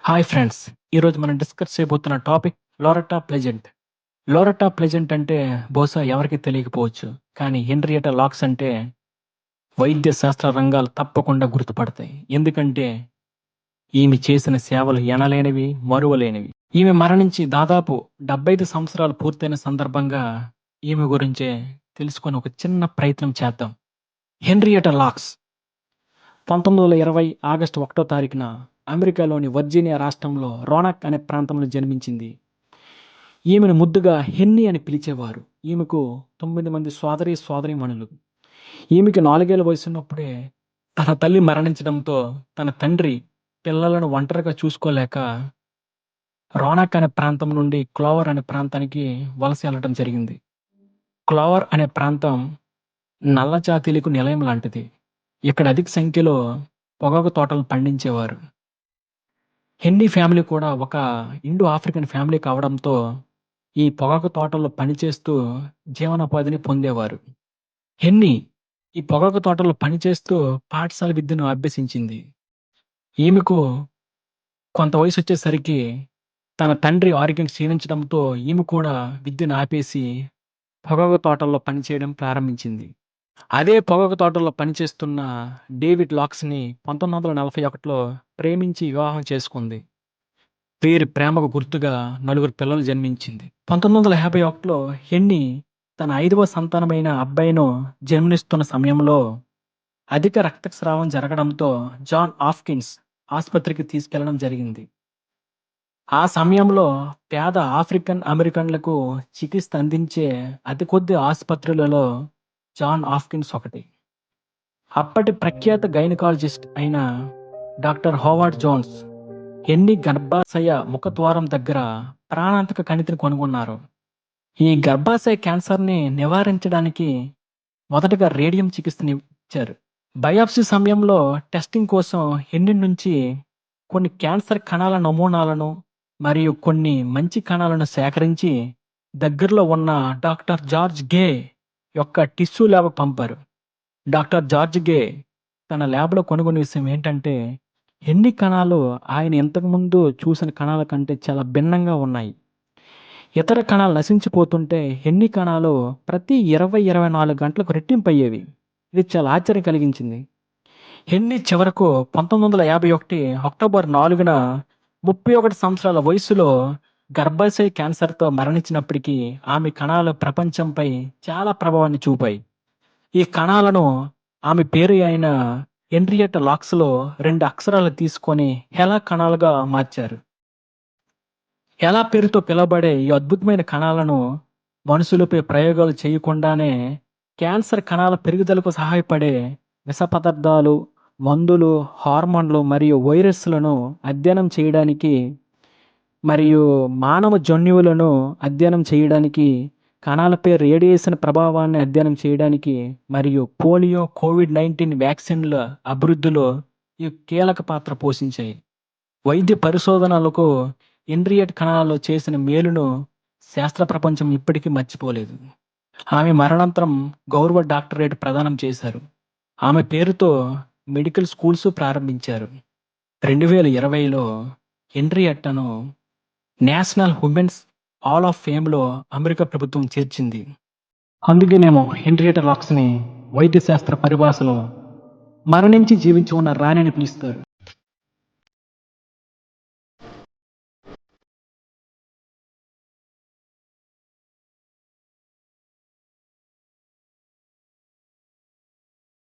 Hi friends. ఈరోజు మనం discuss చేయబోతున్న టాపిక్ లోరెటా ప్లెజెంట్. లోరెటా ప్లెజెంట్ అంటే బహుశా ఎవరికీ తెలియకపోవచ్చు. కానీ హెన్రియేటా లాక్స్ అంటే వైద్య శాస్త్ర రంగాలు తప్పకుండా గుర్తుపడతాయి. ఎందుకంటే ఈమె చేసిన సేవలు ఎనలేనివి, మరువలేనివి. ఈమె మరణించి దాదాపు 75 సంవత్సరాలు పూర్తయిన సందర్భంగా ఈమె గురించే తెలుసుకొని ఒక చిన్న ప్రయత్నం చేద్దాం. హెన్రియేటా లాక్స్ 1920 ఆగస్టు 1 తారీఖున అమెరికాలోని వర్జీనియా రాష్ట్రంలో రోనాక్ అనే ప్రాంతంలో జన్మించింది. ఈమెను ముద్దుగా హెన్నీ అని పిలిచేవారు. ఈమెకు 9 మంది సోదరీమణులు. ఈమెకి 4 ఏళ్ల వయసున్నప్పుడే తన తల్లి మరణించడంతో తన తండ్రి పిల్లలను ఒంటరిగా చూసుకోలేక రోనాక్ అనే ప్రాంతం నుండి క్లోవర్ అనే ప్రాంతానికి వలస వెళ్ళడం జరిగింది. క్లోవర్ అనే ప్రాంతం నల్ల జాతీయులకు నిలయం లాంటిది. ఇక్కడ అధిక సంఖ్యలో పొగాకు తోటలను పండించేవారు. హెన్నీ ఫ్యామిలీ కూడా ఒక ఇండో ఆఫ్రికన్ ఫ్యామిలీ కావడంతో ఈ పొగాకు తోటల్లో పనిచేస్తూ జీవనోపాధిని పొందేవారు. హెన్నీ ఈ పొగాకు తోటల్లో పనిచేస్తూ పాఠశాల విద్యను అభ్యసించింది. ఈమెకు కొంత వయసొచ్చేసరికి తన తండ్రి ఆరోగ్యం క్షీణించడంతో ఈమె కూడా విద్యను ఆపేసి పొగాకు తోటల్లో పనిచేయడం ప్రారంభించింది. అదే పొగాకు తోటల్లో పనిచేస్తున్న డేవిడ్ లాక్స్‌ని 1941లో ప్రేమించి వివాహం చేసుకుంది. వీరి ప్రేమకు గుర్తుగా నలుగురు పిల్లలు జన్మించింది. 1951లో హెన్నీ తన 5వ సంతానమైన అబ్బాయిను జన్మనిస్తున్న సమయంలో అధిక రక్తస్రావం జరగడంతో జాన్ హాప్కిన్స్ ఆసుపత్రికి తీసుకెళ్లడం జరిగింది. ఆ సమయంలో పేద ఆఫ్రికన్ అమెరికన్లకు చికిత్స అందించే అతి కొద్ది ఆసుపత్రులలో జాన్ హాప్కిన్స్ ఒకటి. అప్పటి ప్రఖ్యాత గైనకాలజిస్ట్ అయిన డాక్టర్ హోవార్డ్ జోన్స్ హెన్నీ గర్భాశయ ముఖద్వారం దగ్గర ప్రాణాంతక కణితిని కనుగొన్నారు. ఈ గర్భాశయ క్యాన్సర్‌ని నివారించడానికి మొదటగా రేడియం చికిత్సనిచ్చారు. బయాప్సీ సమయంలో టెస్టింగ్ కోసం హెన్నీ నుంచి కొన్ని క్యాన్సర్ కణాల నమూనాలను మరియు కొన్ని మంచి కణాలను సేకరించి దగ్గరలో ఉన్న డాక్టర్ జార్జ్ గే యొక్క టిష్యూ ల్యాబ్‌కు పంపారు. డాక్టర్ జార్జ్ గే తన ల్యాబ్‌లో కనుగొన్న విషయం ఏంటంటే హెన్నీ కణాలు ఆయన ఇంతకుముందు చూసిన కణాల కంటే చాలా భిన్నంగా ఉన్నాయి. ఇతర కణాలు నశించిపోతుంటే హెన్నీ కణాలు ప్రతి 24 గంటలకు రెట్టింపయ్యేవి. ఇది చాలా ఆశ్చర్యం కలిగించింది. హెన్నీ చివరకు 1951 అక్టోబర్ 4న 31 సంవత్సరాల వయస్సులో గర్భాశయ క్యాన్సర్‌తో మరణించినప్పటికీ ఆమె కణాలు ప్రపంచంపై చాలా ప్రభావాన్ని చూపాయి. ఈ కణాలను ఆమె పేరు అయిన హెన్రియేటా లాక్స్‌లో 2 అక్షరాలు తీసుకొని హెలా కణాలుగా మార్చారు. హెలా పేరుతో పిలువబడే ఈ అద్భుతమైన కణాలను మనుషులపై ప్రయోగాలు చేయకుండానే క్యాన్సర్ కణాల పెరుగుదలకు సహాయపడే విష పదార్థాలు, మందులు, హార్మోన్లు మరియు వైరస్‌లను అధ్యయనం చేయడానికి మరియు మానవ జన్యువులను అధ్యయనం చేయడానికి, కణాలపై రేడియేషన్ ప్రభావాన్ని అధ్యయనం చేయడానికి మరియు పోలియో, కోవిడ్-19 వ్యాక్సిన్‌ల అభివృద్ధిలో ఇవి కీలక పాత్ర పోషించాయి. వైద్య పరిశోధనలకు హెన్రియేట్ కణాలలో చేసిన మేలును శాస్త్ర ప్రపంచం ఇప్పటికీ మర్చిపోలేదు. ఆమె మరణానంతరం గౌరవ డాక్టరేట్ ప్రదానం చేశారు. ఆమె పేరుతో మెడికల్ స్కూల్స్ ప్రారంభించారు. 2020లో హెన్రియేట్టాను నేషనల్ ఉమెన్స్ హాల్ ఆఫ్ ఫేమ్‌లో అమెరికా ప్రభుత్వం చేర్చింది. అందుకేనేమో హెన్రియేటా లాక్స్‌ని వైద్య శాస్త్ర పరిభాషలో మరణించి జీవించి ఉన్న రాణి అని పిలుస్తారు.